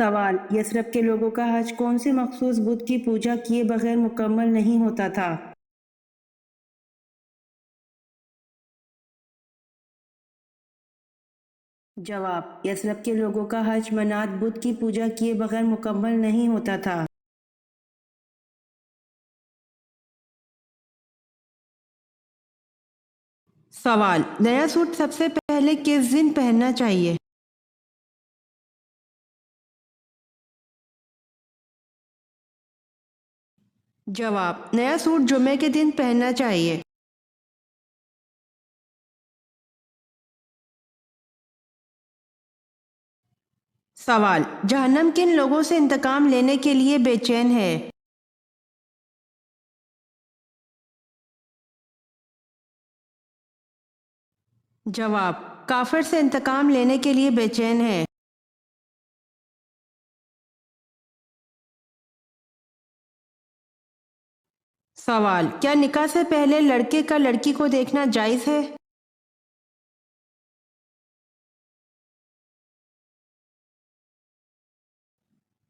سوال: یثرب کے لوگوں کا حج کون سے مخصوص بت کی پوجا کیے بغیر مکمل نہیں ہوتا تھا؟ جواب: یثرب کے لوگوں کا حج منات بت کی پوجا کیے بغیر مکمل نہیں ہوتا تھا۔ سوال: نیا سوٹ سب سے پہلے کس دن پہننا چاہیے؟ جواب: نیا سوٹ جمعے کے دن پہننا چاہیے۔ سوال: جہنم کن لوگوں سے انتقام لینے کے لیے بے چین ہے؟ جواب: کافر سے انتقام لینے کے لیے بے چین ہے۔ سوال: کیا نکاح سے پہلے لڑکے کا لڑکی کو دیکھنا جائز ہے؟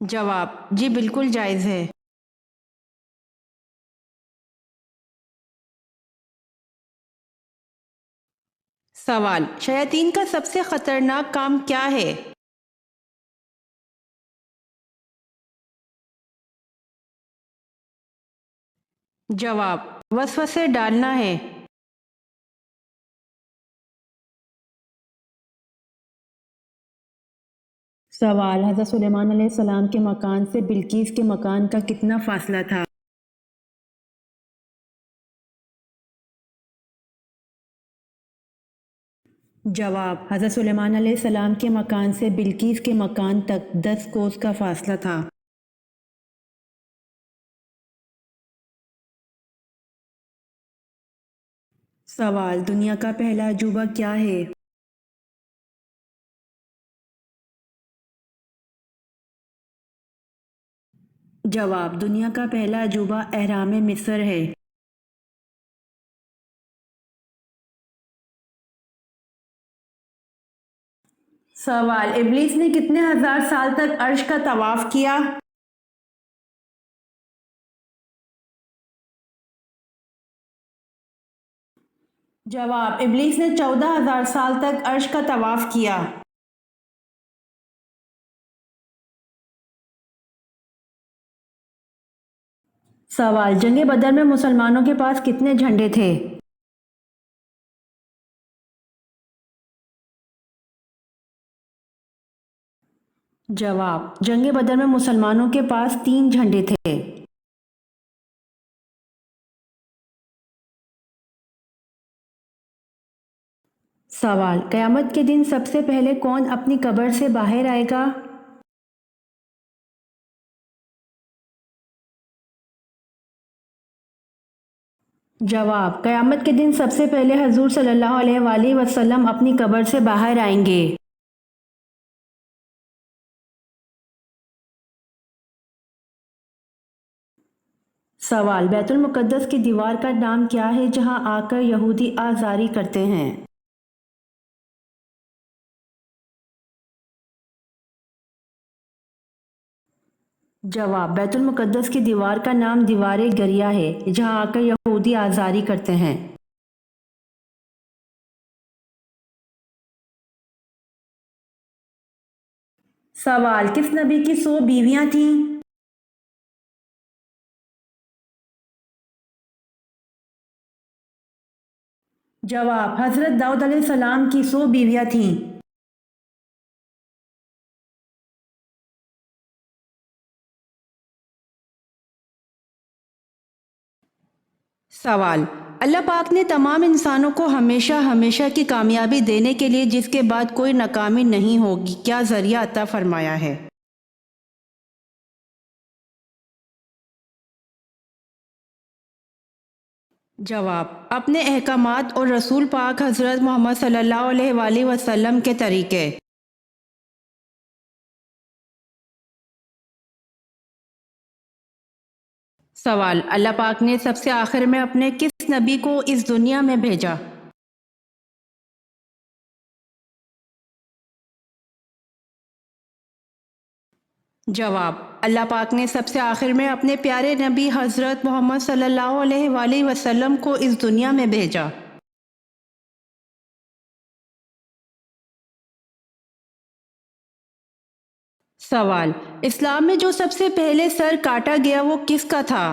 جواب: جی بالکل جائز ہے۔ سوال: شیاطین کا سب سے خطرناک کام کیا ہے؟ جواب: وسوسے ڈالنا ہے۔ سوال: حضرت سلیمان علیہ السلام کے مکان سے بلقیس کے مکان کا کتنا فاصلہ تھا؟ جواب: حضرت سلیمان علیہ السلام کے مکان سے بلقیس کے مکان تک 10 کوس کا فاصلہ تھا۔ سوال: دنیا کا پہلا عجوبہ کیا ہے؟ جواب: دنیا کا پہلا عجوبہ اہرام مصر ہے۔ سوال: ابلیس نے کتنے ہزار سال تک عرش کا طواف کیا؟ جواب: ابلیس نے 14,000 سال تک عرش کا طواف کیا۔ سوال: جنگ بدر میں مسلمانوں کے پاس کتنے جھنڈے تھے؟ جواب: جنگ بدر میں مسلمانوں کے پاس 3 جھنڈے تھے۔ سوال: قیامت کے دن سب سے پہلے کون اپنی قبر سے باہر آئے گا؟ جواب: قیامت کے دن سب سے پہلے حضور صلی اللہ علیہ وآلہ وسلم اپنی قبر سے باہر آئیں گے۔ سوال: بیت المقدس کی دیوار کا نام کیا ہے جہاں آ کر یہودی آزاری کرتے ہیں؟ جواب: بیت المقدس کی دیوار کا نام دیوار گریہ ہے جہاں آ کر یہودی آزاری کرتے ہیں۔ سوال: کس نبی کی 100 بیویاں تھیں؟ جواب: حضرت داؤد علیہ السلام کی 100 بیویاں تھیں۔ سوال: اللہ پاک نے تمام انسانوں کو ہمیشہ ہمیشہ کی کامیابی دینے کے لیے جس کے بعد کوئی ناکامی نہیں ہوگی کیا ذریعہ عطا فرمایا ہے؟ جواب: اپنے احکامات اور رسول پاک حضرت محمد صلی اللہ علیہ وآلہ وسلم کے طریقے۔ سوال: اللہ پاک نے سب سے آخر میں اپنے کس نبی کو اس دنیا میں بھیجا؟ جواب: اللہ پاک نے سب سے آخر میں اپنے پیارے نبی حضرت محمد صلی اللہ علیہ وآلہ وسلم کو اس دنیا میں بھیجا۔ سوال: اسلام میں جو سب سے پہلے سر کاٹا گیا وہ کس کا تھا؟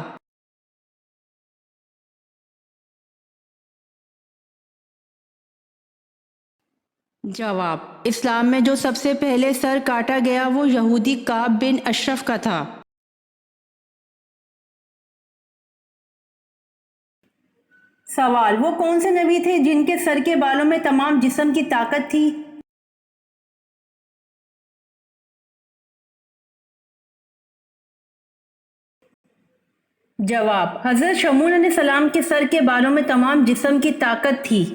جواب: اسلام میں جو سب سے پہلے سر کاٹا گیا وہ یہودی کعب بن اشرف کا تھا۔ سوال: وہ کون سے نبی تھے جن کے سر کے بالوں میں تمام جسم کی طاقت تھی؟ جواب: حضرت شمعون علیہ السلام کے سر کے بالوں میں تمام جسم کی طاقت تھی۔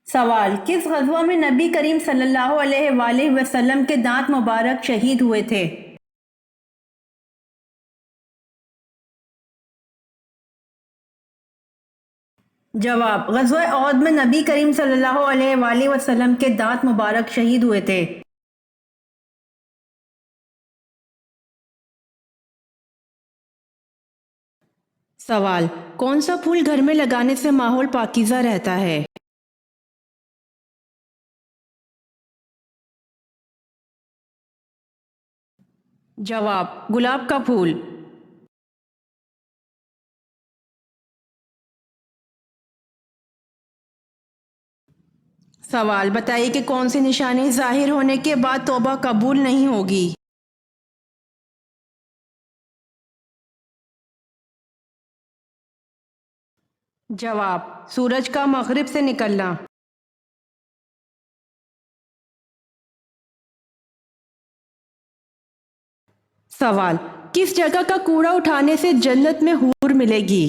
سوال: کس غزوہ میں نبی کریم صلی اللہ علیہ وآلہ وسلم کے دانت مبارک شہید ہوئے تھے؟ جواب: غزوہ احد میں نبی کریم صلی اللہ علیہ وآلہ وسلم کے دانت مبارک شہید ہوئے تھے۔ سوال: کون سا پھول گھر میں لگانے سے ماحول پاکیزہ رہتا ہے؟ جواب: گلاب کا پھول۔ سوال: بتائیے کہ کون سی نشانی ظاہر ہونے کے بعد توبہ قبول نہیں ہوگی؟ جواب: سورج کا مغرب سے نکلنا۔ سوال: کس جگہ کا کوڑا اٹھانے سے جنت میں حور ملے گی؟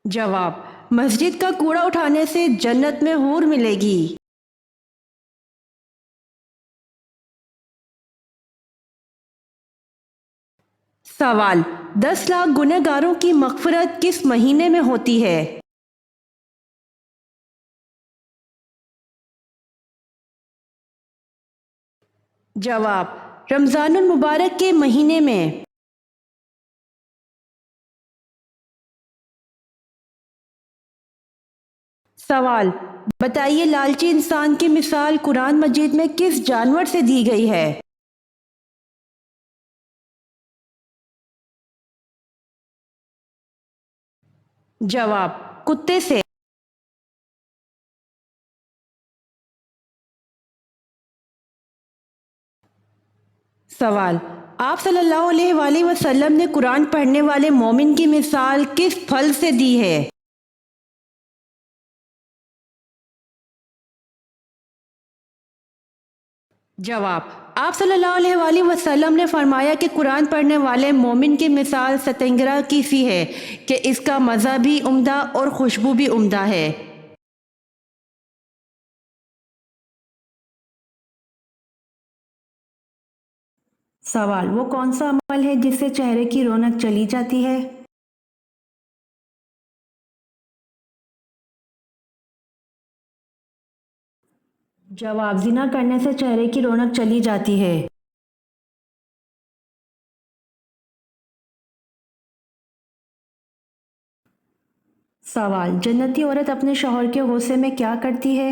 جواب: مسجد کا کوڑا اٹھانے سے جنت میں حور ملے گی۔ سوال: 10 لاکھ گنہگاروں کی مغفرت کس مہینے میں ہوتی ہے؟ جواب: رمضان المبارک کے مہینے میں۔ سوال: بتائیے لالچی انسان کی مثال قرآن مجید میں کس جانور سے دی گئی ہے؟ جواب: کتے سے۔ سوال: آپ صلی اللہ علیہ وآلہ وسلم نے قرآن پڑھنے والے مومن کی مثال کس پھل سے دی ہے؟ جواب: آپ صلی اللہ علیہ وآلہ وسلم نے فرمایا کہ قرآن پڑھنے والے مومن کی مثال ستنگرا کی سی ہے کہ اس کا مزہ بھی عمدہ اور خوشبو بھی عمدہ ہے۔ سوال: وہ کون سا عمل ہے جس سے چہرے کی رونق چلی جاتی ہے؟ جواب: زنا کرنے سے چہرے کی رونق چلی جاتی ہے۔ سوال: جنتی عورت اپنے شوہر کے غصے میں کیا کرتی ہے؟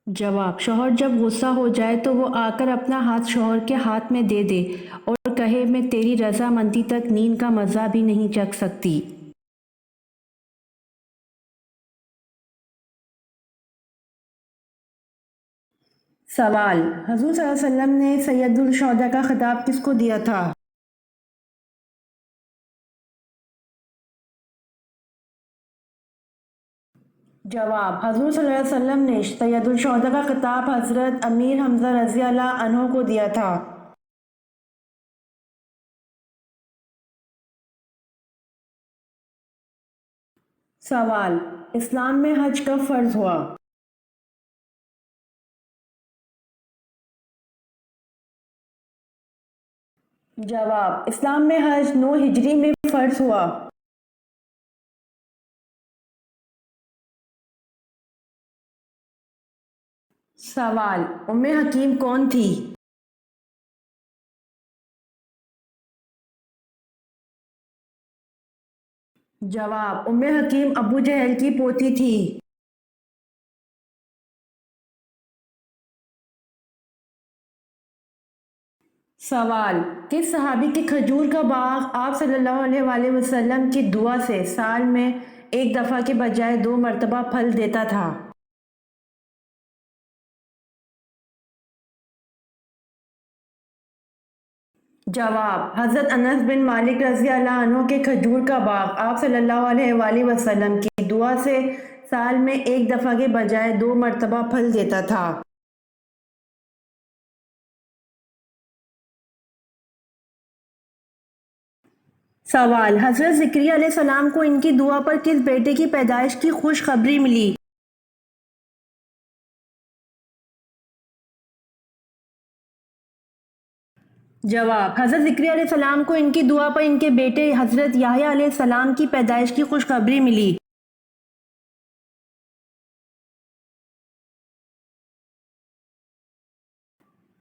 جواب: شوہر جب غصہ ہو جائے تو وہ آ کر اپنا ہاتھ شوہر کے ہاتھ میں دے دے اور کہے میں تیری رضامندی تک نیند کا مزہ بھی نہیں چکھ سکتی۔ سوال: حضور صلی اللہ علیہ وسلم نے سید الشہداء کا خطاب کس کو دیا تھا؟ جواب: حضور صلی اللہ علیہ وسلم نے سید الشہداء کا خطاب حضرت امیر حمزہ رضی اللہ عنہ کو دیا تھا۔ سوال: اسلام میں حج کب فرض ہوا؟ جواب: اسلام میں حج 9 ہجری میں فرض ہوا۔ سوال: ام حکیم کون تھی؟ جواب: ام حکیم ابو جہل کی پوتی تھی۔ سوال: کس صحابی کے کھجور کا باغ آپ صلی اللہ علیہ وآلہ وسلم کی دعا سے سال میں ایک دفعہ کے بجائے 2 مرتبہ پھل دیتا تھا؟ جواب: حضرت انس بن مالک رضی اللہ عنہ کے کھجور کا باغ آپ صلی اللہ علیہ وآلہ وسلم کی دعا سے سال میں ایک دفعہ کے بجائے 2 مرتبہ پھل دیتا تھا۔ سوال: حضرت زکریا علیہ السلام کو ان کی دعا پر کس بیٹے کی پیدائش کی خوشخبری ملی؟ جواب: حضرت زکریا علیہ السلام کو ان کی دعا پر ان کے بیٹے حضرت یحییٰ علیہ السلام کی پیدائش کی خوشخبری ملی۔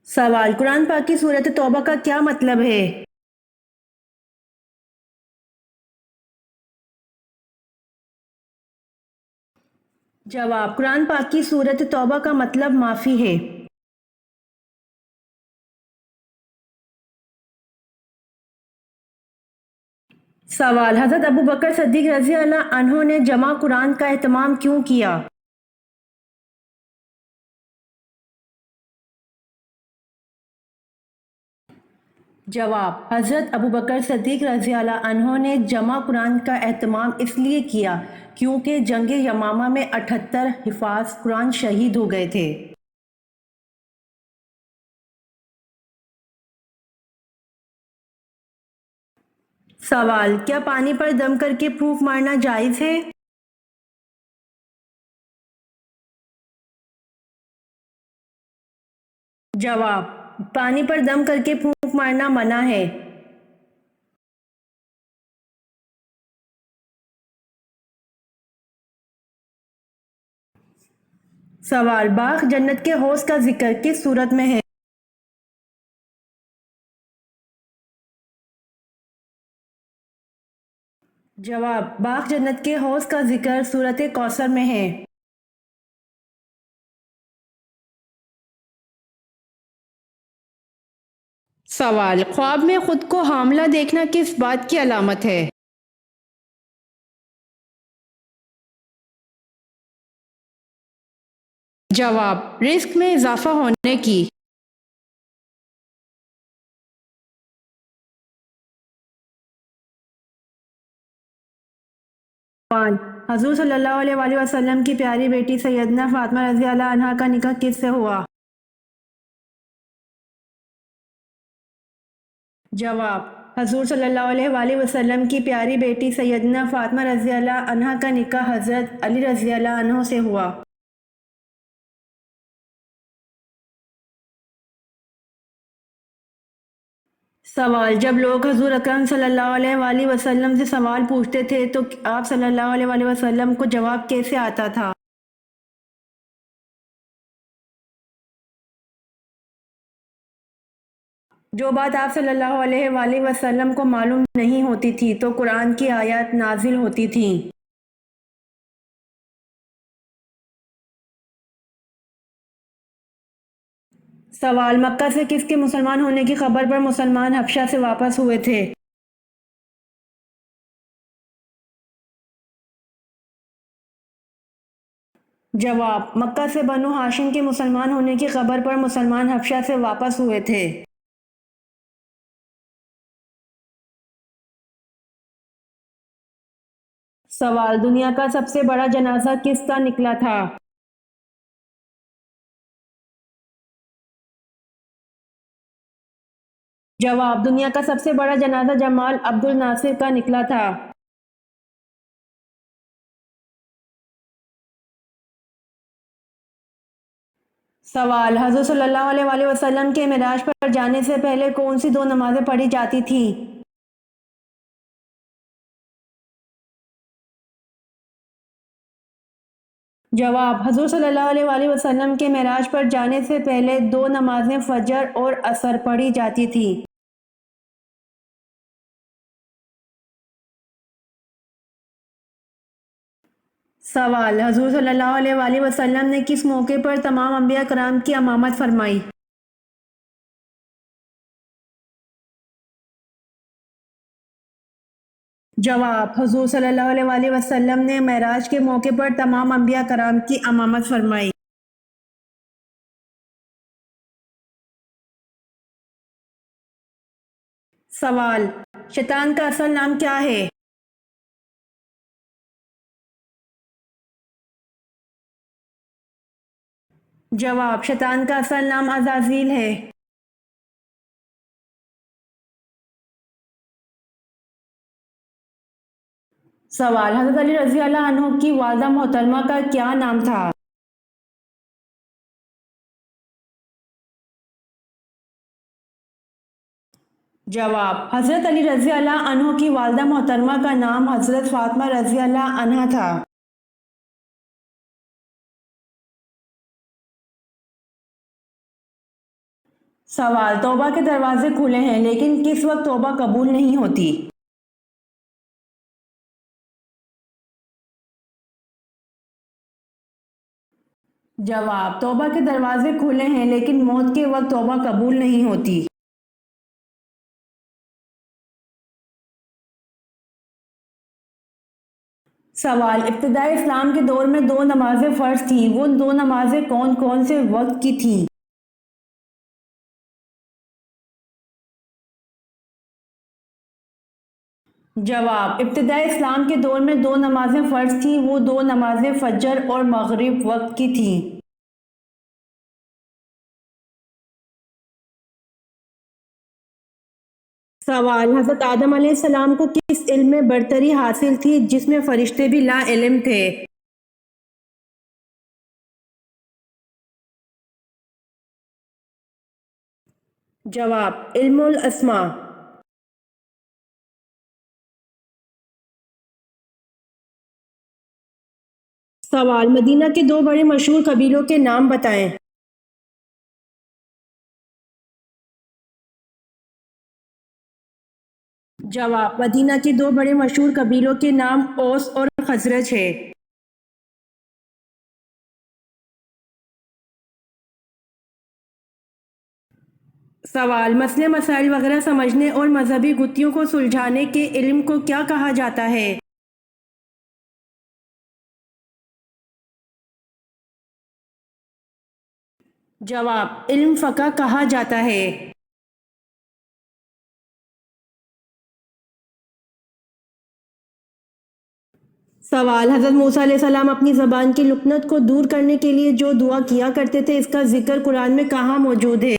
سوال: قرآن پاک کی سورۃ توبہ کا کیا مطلب ہے؟ جواب: قرآن پاک کی سورۃ توبہ کا مطلب معافی ہے۔ سوال: حضرت ابوبکر صدیق رضی اللہ عنہ نے جمع قرآن کا اہتمام کیوں کیا؟ جواب: حضرت ابوبکر صدیق رضی اللہ عنہ نے جمع قرآن کا اہتمام اس لیے کیا کیونکہ جنگ یمامہ میں 78 حفاظ قرآن شہید ہو گئے تھے۔ سوال: کیا پانی پر دم کر کے پھونک مارنا جائز ہے؟ جواب: پانی پر دم کر کے پھونک مارنا منع ہے۔ سوال: باغ جنت کے حوض کا ذکر کس صورت میں ہے؟ جواب: باغ جنت کے حوض کا ذکر سورۃ کوثر میں ہے۔ سوال: خواب میں خود کو حاملہ دیکھنا کس بات کی علامت ہے؟ جواب: رزق میں اضافہ ہونے کی۔ سوال: حضور صلی اللہ علیہ وآلہ وسلم کی پیاری بیٹی سیدنا فاطمہ رضی اللہ عنہا کا نکاح کس سے ہوا؟ جواب: حضور صلی اللہ علیہ وآلہ وسلم کی پیاری بیٹی سیدنا فاطمہ رضی اللہ عنہا کا نکاح حضرت علی رضی اللہ عنہ سے ہوا۔ سوال: جب لوگ حضور اکرم صلی اللہ علیہ وآلہ وسلم سے سوال پوچھتے تھے تو آپ صلی اللہ علیہ وآلہ وسلم کو جواب کیسے آتا تھا؟ جو بات آپ صلی اللہ علیہ وآلہ وسلم کو معلوم نہیں ہوتی تھی تو قرآن کی آیات نازل ہوتی تھیں۔ سوال: مکہ سے کس کے مسلمان ہونے کی خبر پر مسلمان حبشہ سے واپس ہوئے تھے؟ جواب: مکہ سے بنو ہاشم کے مسلمان ہونے کی خبر پر مسلمان حبشہ سے واپس ہوئے تھے۔ سوال: دنیا کا سب سے بڑا جنازہ کس کا نکلا تھا؟ جواب: دنیا کا سب سے بڑا جنازہ جمال عبد الناصر کا نکلا تھا۔ سوال: حضور صلی اللہ علیہ وآلہ وسلم کے معراج پر جانے سے پہلے کون سی دو نمازیں پڑھی جاتی تھیں؟ جواب: حضور صلی اللہ علیہ وآلہ وسلم کے معراج پر جانے سے پہلے دو نمازیں فجر اور عصر پڑھی جاتی تھیں۔ سوال: حضور صلی اللہ علیہ وآلہ وسلم نے کس موقع پر تمام انبیاء کرام کی امامت فرمائی؟ جواب: حضور صلی اللہ علیہ وآلہ وسلم نے معراج کے موقع پر تمام انبیاء کرام کی امامت فرمائی۔ سوال: شیطان کا اصل نام کیا ہے؟ جواب: شیطان کا اصل نام عزازیل ہے۔ سوال: حضرت علی رضی اللہ عنہ کی والدہ محترمہ کا کیا نام تھا؟ جواب: حضرت علی رضی اللہ عنہ کی والدہ محترمہ کا نام حضرت فاطمہ رضی اللہ عنہا تھا۔ سوال: توبہ کے دروازے کھلے ہیں لیکن کس وقت توبہ قبول نہیں ہوتی؟ جواب: توبہ کے دروازے کھلے ہیں لیکن موت کے وقت توبہ قبول نہیں ہوتی۔ سوال: ابتدائی اسلام کے دور میں دو نمازیں فرض تھیں، وہ دو نمازیں کون کون سے وقت کی تھیں؟ جواب: ابتدائی اسلام کے دور میں دو نمازیں فرض تھیں، وہ دو نمازیں فجر اور مغرب وقت کی تھیں۔ سوال: حضرت آدم علیہ السلام کو کس علم میں برتری حاصل تھی جس میں فرشتے بھی لا علم تھے؟ جواب: علم الاسماء۔ سوال: مدینہ کے دو بڑے مشہور قبیلوں کے نام بتائیں۔ جواب: مدینہ کے دو بڑے مشہور قبیلوں کے نام اوس اور خزرج ہے۔ سوال: مسئلے مسائل وغیرہ سمجھنے اور مذہبی گتھیوں کو سلجھانے کے علم کو کیا کہا جاتا ہے؟ جواب: علم فقہ کہا جاتا ہے۔ سوال: حضرت موسیٰ علیہ السلام اپنی زبان کی لکنت کو دور کرنے کے لیے جو دعا کیا کرتے تھے، اس کا ذکر قرآن میں کہاں موجود ہے؟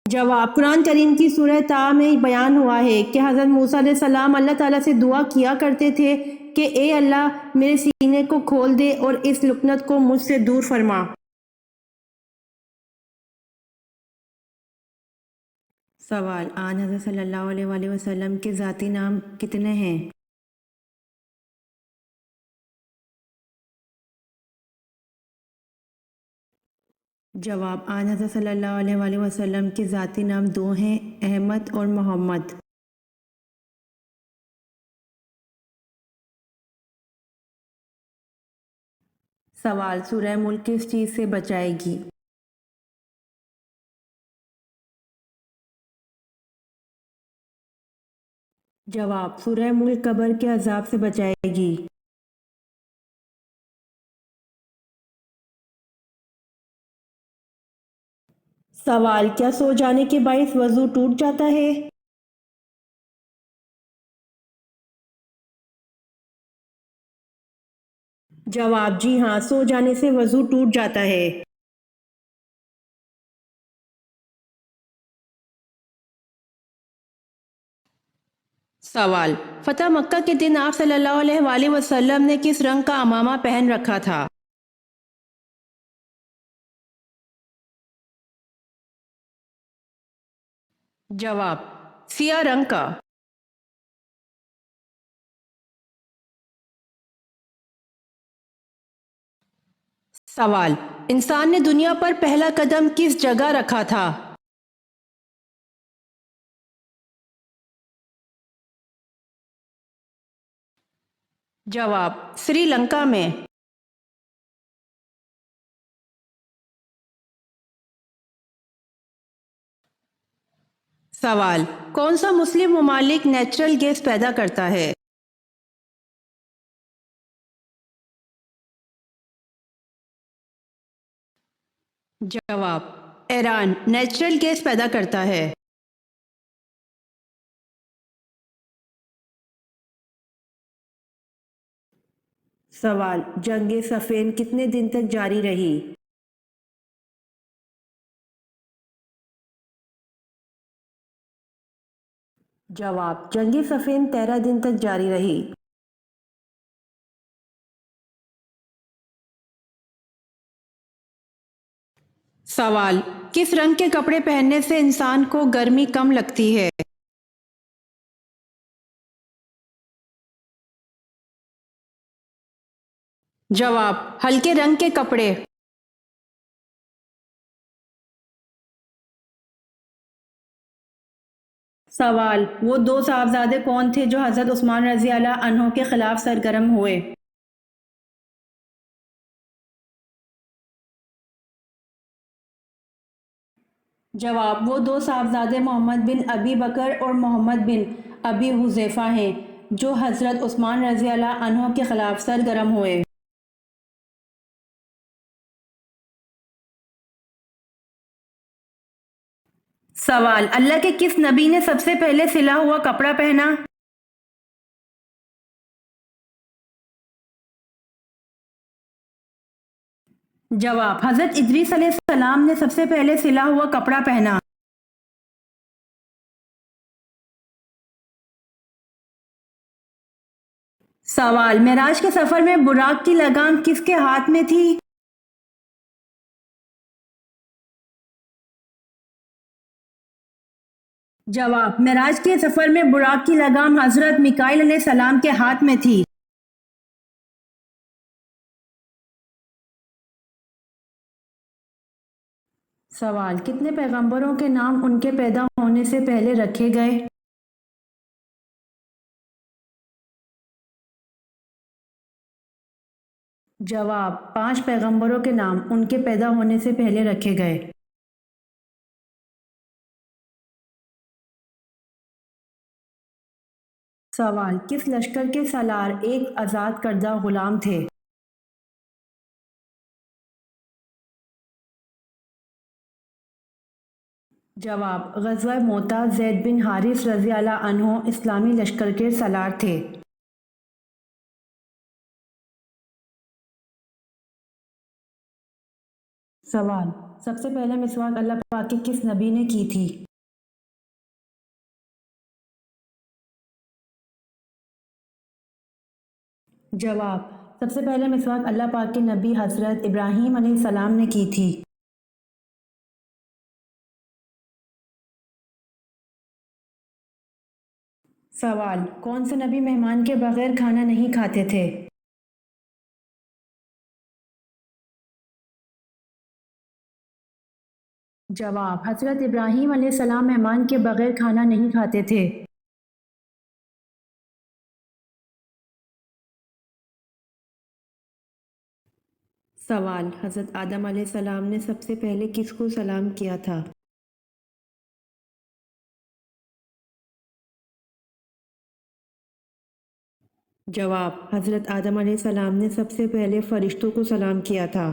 جواب: قرآن کریم کی سورہ طٰ میں بیان ہوا ہے کہ حضرت موسیٰ علیہ السلام اللہ تعالیٰ سے دعا کیا کرتے تھے کہ اے اللہ میرے سینے کو کھول دے اور اس لکنت کو مجھ سے دور فرما۔ سوال: آن حضرت صلی اللہ علیہ وآلہ وسلم کے ذاتی نام کتنے ہیں؟ جواب: آن حضرت صلی اللہ علیہ وآلہ وسلم کے ذاتی نام دو ہیں، احمد اور محمد۔ سوال: سورہ ملک کس چیز سے بچائے گی؟ جواب: سورہ ملک قبر کے عذاب سے بچائے گی۔ سوال: کیا سو جانے کے باعث وضو ٹوٹ جاتا ہے؟ جواب: جی ہاں، سو جانے سے وضو ٹوٹ جاتا ہے۔ سوال: فتح مکہ کے دن آپ صلی اللہ علیہ وآلہ وسلم نے کس رنگ کا عمامہ پہن رکھا تھا؟ جواب: سیاہ رنگ کا۔ سوال: انسان نے دنیا پر پہلا قدم کس جگہ رکھا تھا؟ جواب: سری لنکا میں۔ سوال: کون سا مسلم ممالک نیچرل گیس پیدا کرتا ہے؟ جواب: ایران نیچرل گیس پیدا کرتا ہے۔ سوال: جنگ صفین کتنے دن تک جاری رہی؟ جواب: جنگ صفین 13 دن تک جاری رہی۔ سوال: کس رنگ کے کپڑے پہننے سے انسان کو گرمی کم لگتی ہے؟ جواب: ہلکے رنگ کے کپڑے۔ سوال: وہ دو صاحبزادے کون تھے جو حضرت عثمان رضی اللہ عنہ کے خلاف سرگرم ہوئے؟ جواب: وہ دو صاحبزادے محمد بن ابی بکر اور محمد بن ابی حذیفہ ہیں جو حضرت عثمان رضی اللہ عنہ کے خلاف سرگرم ہوئے۔ سوال: اللہ کے کس نبی نے سب سے پہلے سلا ہوا کپڑا پہنا؟ جواب: حضرت ادریس علیہ السلام نے سب سے پہلے سلا ہوا کپڑا پہنا۔ سوال: معراج کے سفر میں براق کی لگام کس کے ہاتھ میں تھی؟ جواب: معراج کے سفر میں براق کی لگام حضرت میکائیل علیہ السلام کے ہاتھ میں تھی۔ سوال: کتنے پیغمبروں کے نام ان کے پیدا ہونے سے پہلے رکھے گئے؟ جواب: 5 پیغمبروں کے نام ان کے پیدا ہونے سے پہلے رکھے گئے۔ سوال: کس لشکر کے سالار ایک آزاد کردہ غلام تھے؟ جواب: غزوہ موتا زید بن حارث رضی اللہ عنہ اسلامی لشکر کے سالار تھے۔ سوال: سب سے پہلے مسواک اللہ پاک کے کس نبی نے کی تھی؟ جواب: سب سے پہلے مسواک اللہ پاک کے نبی حضرت ابراہیم علیہ السلام نے کی تھی۔ سوال: کون سے نبی مہمان کے بغیر کھانا نہیں کھاتے تھے؟ جواب: حضرت ابراہیم علیہ السلام مہمان کے بغیر کھانا نہیں کھاتے تھے۔ سوال: حضرت آدم علیہ السلام نے سب سے پہلے کس کو سلام کیا تھا؟ جواب: حضرت آدم علیہ السلام نے سب سے پہلے فرشتوں کو سلام کیا تھا۔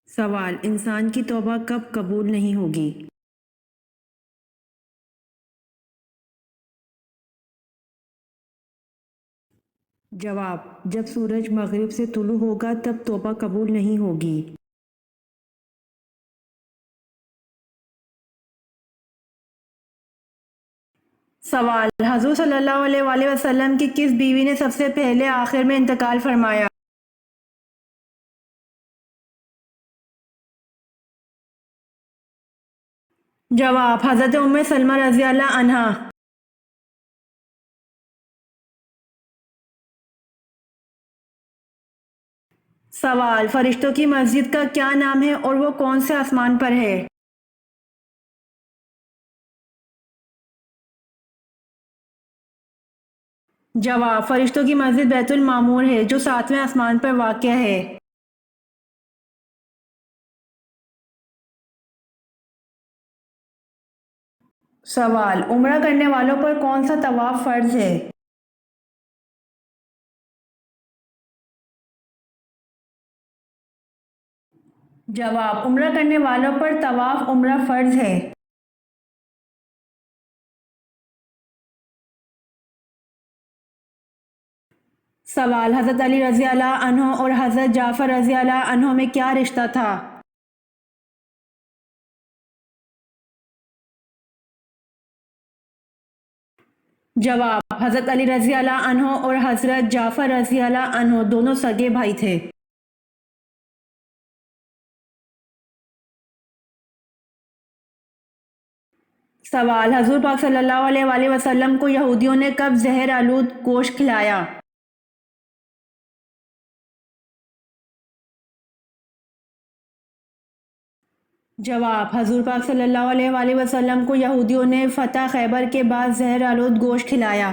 سوال: انسان کی توبہ کب قبول نہیں ہوگی؟ جواب: جب سورج مغرب سے طلوع ہوگا تب توبہ قبول نہیں ہوگی۔ سوال: حضور صلی اللہ علیہ وآلہ وسلم کی کس بیوی نے سب سے پہلے آخر میں انتقال فرمایا؟ جواب: حضرت ام سلمہ رضی اللہ عنہا۔ سوال: فرشتوں کی مسجد کا کیا نام ہے اور وہ کون سے آسمان پر ہے؟ جواب: فرشتوں کی مسجد بیت المعمور ہے جو 7ویں آسمان پر واقع ہے۔ سوال: عمرہ کرنے والوں پر کون سا طواف فرض ہے؟ جواب: عمرہ کرنے والوں پر طواف عمرہ فرض ہے۔ سوال: حضرت علی رضی اللہ عنہ اور حضرت جعفر رضی اللہ عنہ میں کیا رشتہ تھا؟ جواب: حضرت علی رضی اللہ عنہ اور حضرت جعفر رضی اللہ عنہ دونوں سگے بھائی تھے۔ سوال: حضور پاک صلی اللہ علیہ وآلہ وسلم کو یہودیوں نے کب زہر آلود گوشت کھلایا؟ جواب: حضور پاک صلی اللہ علیہ وآلہ وسلم کو یہودیوں نے فتح خیبر کے بعد زہر آلود گوشت کھلایا۔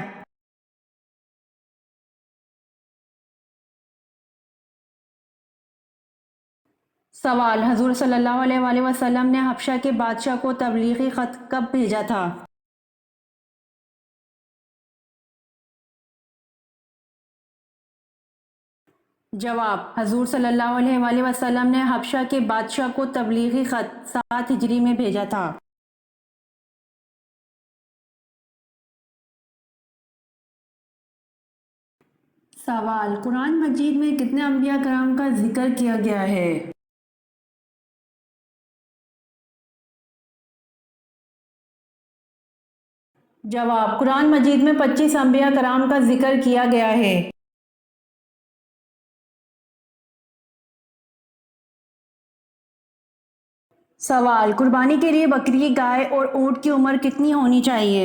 سوال: حضور صلی اللہ علیہ وآلہ وسلم نے حبشہ کے بادشاہ کو تبلیغی خط کب بھیجا تھا؟ جواب: حضور صلی اللہ علیہ وآلہ وسلم نے حبشہ کے بادشاہ کو تبلیغی خط 7 ہجری میں بھیجا تھا۔ سوال: قرآن مجید میں کتنے انبیاء کرام کا ذکر کیا گیا ہے؟ جواب: قرآن مجید میں 25 انبیاء کرام کا ذکر کیا گیا ہے۔ سوال: قربانی کے لیے بکری، گائے اور اونٹ کی عمر کتنی ہونی چاہیے؟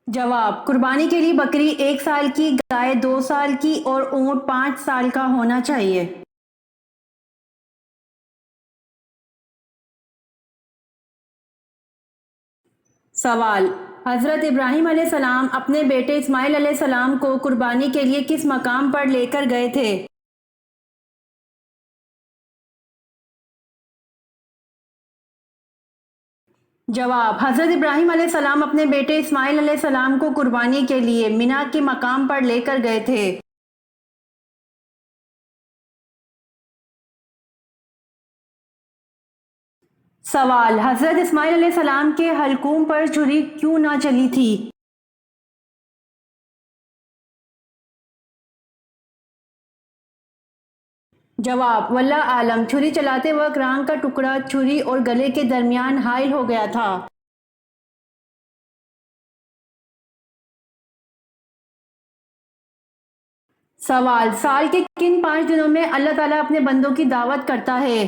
جواب: قربانی کے لیے بکری 1 سال کی، گائے 2 سال کی اور اونٹ 5 سال کا ہونا چاہیے۔ سوال: حضرت ابراہیم علیہ السلام اپنے بیٹے اسماعیل علیہ السلام کو قربانی کے لیے کس مقام پر لے کر گئے تھے؟ جواب: حضرت ابراہیم علیہ السلام اپنے بیٹے اسماعیل علیہ السلام کو قربانی کے لیے منی کے مقام پر لے کر گئے تھے۔ سوال: حضرت اسماعیل علیہ السلام کے حلقوم پر چھری کیوں نہ چلی تھی؟ جواب: واللہ عالم، چھری چلاتے وقت ران کا ٹکڑا چھری اور گلے کے درمیان حائل ہو گیا تھا۔ سوال: سال کے کن 5 دنوں میں اللہ تعالیٰ اپنے بندوں کی دعوت کرتا ہے؟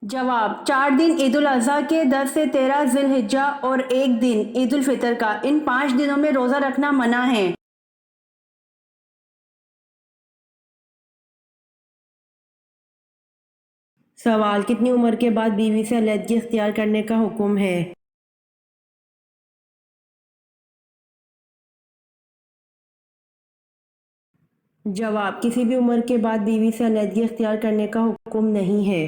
جواب: 4 دن عید الاضحیٰ کے 10 سے 13 ذی الحجہ اور 1 دن عید الفطر کا، ان 5 دنوں میں روزہ رکھنا منع ہے۔ سوال: کتنی عمر کے بعد بیوی سے علیحدگی اختیار کرنے کا حکم ہے؟ جواب: کسی بھی عمر کے بعد بیوی سے علیحدگی اختیار کرنے کا حکم نہیں ہے۔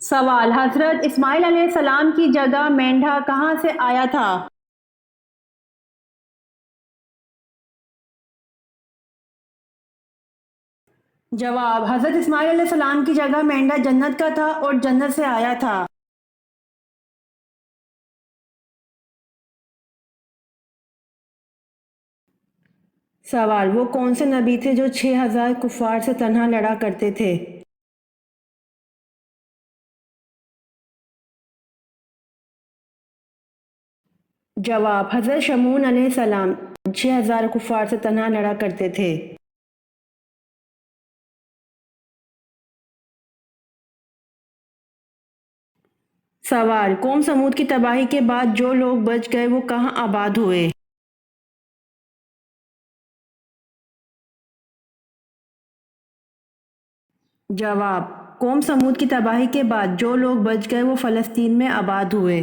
سوال: حضرت اسماعیل علیہ السلام کی جگہ مینڈھا کہاں سے آیا تھا؟ جواب: حضرت اسماعیل علیہ السلام کی جگہ مینڈھا جنت کا تھا اور جنت سے آیا تھا۔ سوال: وہ کون سے نبی تھے جو 6000 کفار سے تنہا لڑا کرتے تھے؟ جواب: حضرت شمعون علیہ السلام 6000 کفار سے تنہا لڑا کرتے تھے۔ سوال: قوم سمود کی تباہی کے بعد جو لوگ بچ گئے وہ کہاں آباد ہوئے؟ جواب: قوم سمود کی تباہی کے بعد جو لوگ بچ گئے وہ فلسطین میں آباد ہوئے۔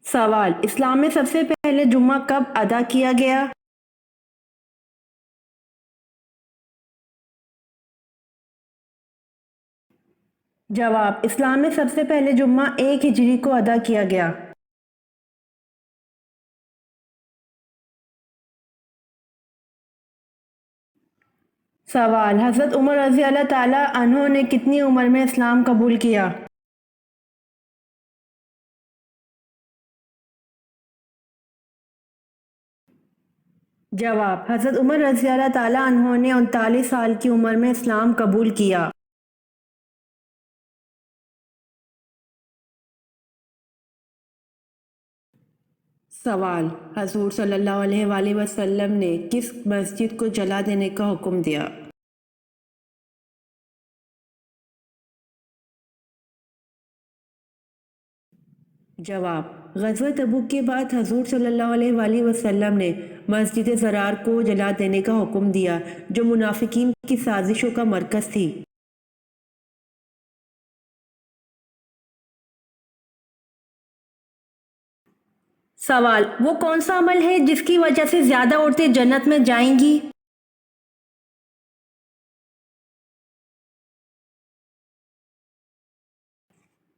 سوال: اسلام میں سب سے پہلے جمعہ کب ادا کیا گیا؟ جواب: اسلام میں سب سے پہلے جمعہ 1 ہجری کو ادا کیا گیا۔ سوال: حضرت عمر رضی اللہ تعالی عنہ نے کتنی عمر میں اسلام قبول کیا؟ جواب: حضرت عمر رضی اللہ تعالی عنہ نے 39 سال کی عمر میں اسلام قبول کیا۔ سوال: حضور صلی اللہ علیہ وآلہ وسلم نے کس مسجد کو جلا دینے کا حکم دیا؟ جواب: غزوہ تبوک کے بعد حضور صلی اللہ علیہ وآلہ وسلم نے مسجد ضرار کو جلا دینے کا حکم دیا جو منافقین کی سازشوں کا مرکز تھی۔ سوال: وہ کون سا عمل ہے جس کی وجہ سے زیادہ عورتیں جنت میں جائیں گی؟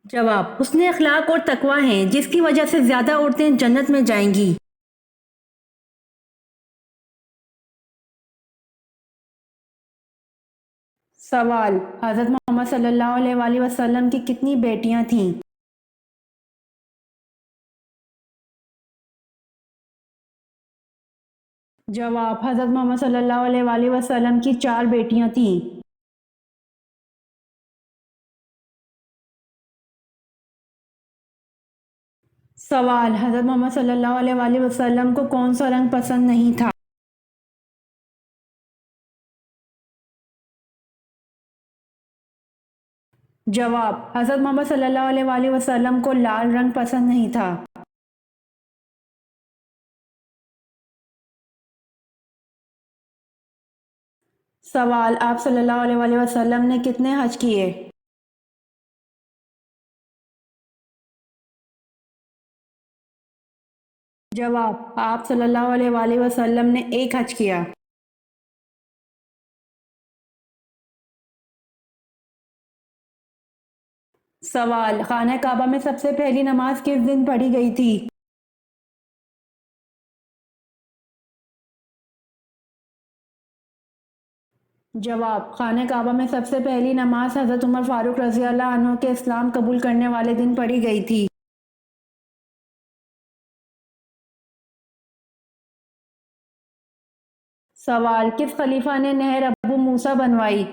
جواب: حسن اخلاق اور تقوی ہیں جس کی وجہ سے زیادہ عورتیں جنت میں جائیں گی۔ سوال: حضرت محمد صلی اللہ علیہ وآلہ وسلم کی کتنی بیٹیاں تھیں؟ جواب: حضرت محمد صلی اللہ علیہ وآلہ وسلم کی 4 بیٹیاں تھیں۔ سوال: حضرت محمد صلی اللہ علیہ وآلہ وسلم کو کون سا رنگ پسند نہیں تھا؟ جواب: حضرت محمد صلی اللہ علیہ وآلہ وسلم کو لال رنگ پسند نہیں تھا۔ سوال: آپ صلی اللہ علیہ وآلہ وسلم نے کتنے حج کیے؟ جواب: آپ صلی اللہ علیہ وآلہ وسلم نے 1 حج کیا۔ سوال: خانہ کعبہ میں سب سے پہلی نماز کس دن پڑھی گئی تھی؟ جواب: خانہ کعبہ میں سب سے پہلی نماز حضرت عمر فاروق رضی اللہ عنہ کے اسلام قبول کرنے والے دن پڑھی گئی تھی۔ سوال: کس خلیفہ نے نہر ابو موسیٰ بنوائی؟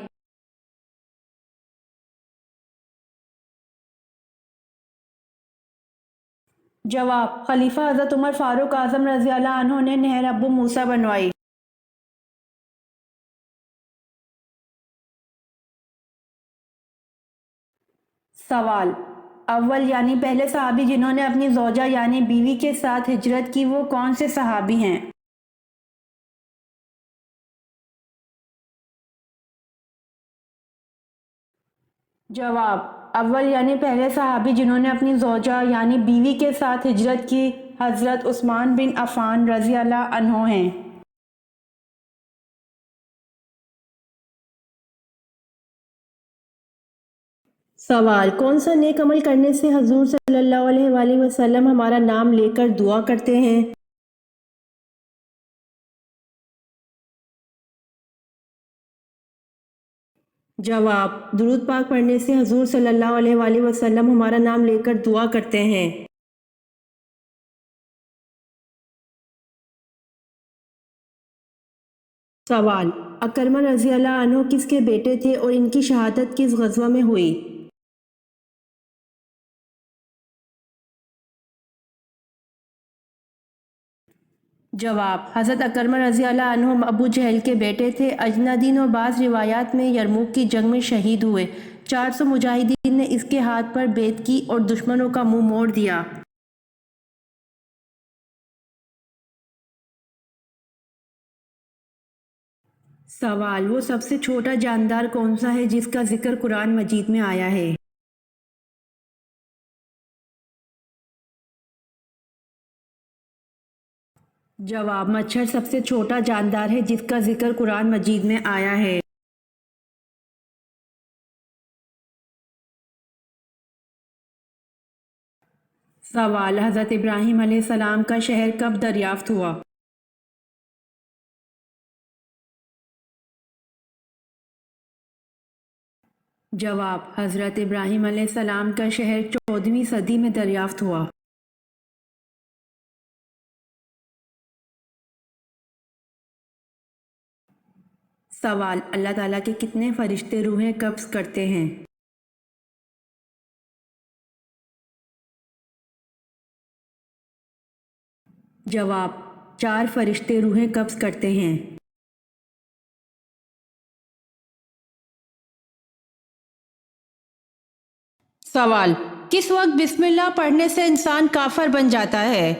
جواب: خلیفہ حضرت عمر فاروق اعظم رضی اللہ عنہ نے نہر ابو موسیٰ بنوائی۔ سوال: اول یعنی پہلے صحابی جنہوں نے اپنی زوجہ یعنی بیوی کے ساتھ ہجرت کی وہ کون سے صحابی ہیں؟ جواب: اول یعنی پہلے صحابی جنہوں نے اپنی زوجہ یعنی بیوی کے ساتھ ہجرت کی حضرت عثمان بن عفان رضی اللہ عنہ ہیں۔ سوال: کون سا نیک عمل کرنے سے حضور صلی اللہ علیہ وآلہ وسلم ہمارا نام لے کر دعا کرتے ہیں؟ جواب: درود پاک پڑھنے سے حضور صلی اللہ علیہ وآلہ وسلم ہمارا نام لے کر دعا کرتے ہیں۔ سوال: اکرمہ رضی اللہ عنہ کس کے بیٹے تھے اور ان کی شہادت کس غزوہ میں ہوئی؟ جواب: حضرت اکرمہ رضی اللہ عنہ ابو جہل کے بیٹے تھے۔ اجنادین و بعض روایات میں یرموک کی جنگ میں شہید ہوئے۔ 400 مجاہدین نے اس کے ہاتھ پر بیعت کی اور دشمنوں کا منہ موڑ دیا۔ سوال: وہ سب سے چھوٹا جاندار کون سا ہے جس کا ذکر قرآن مجید میں آیا ہے؟ جواب: مچھر سب سے چھوٹا جاندار ہے جس کا ذکر قرآن مجید میں آیا ہے۔ سوال: حضرت ابراہیم علیہ السلام کا شہر کب دریافت ہوا؟ جواب: حضرت ابراہیم علیہ السلام کا شہر 14ویں صدی میں دریافت ہوا۔ سوال: اللہ تعالیٰ کے کتنے فرشتے روحیں قبض کرتے ہیں؟ جواب: 4 فرشتے روحیں قبض کرتے ہیں۔ سوال: کس وقت بسم اللہ پڑھنے سے انسان کافر بن جاتا ہے؟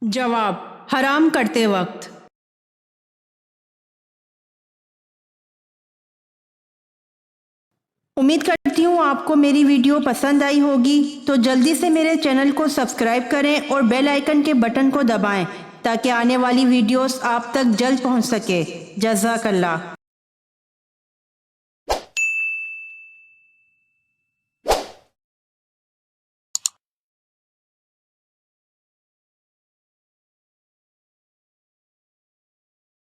جواب: حرام کرتے وقت۔ امید کرتی ہوں آپ کو میری ویڈیو پسند آئی ہوگی، تو جلدی سے میرے چینل کو سبسکرائب کریں اور بیل آئیکن کے بٹن کو دبائیں تاکہ آنے والی ویڈیوز آپ تک جلد پہنچ سکے۔ جزاک اللہ۔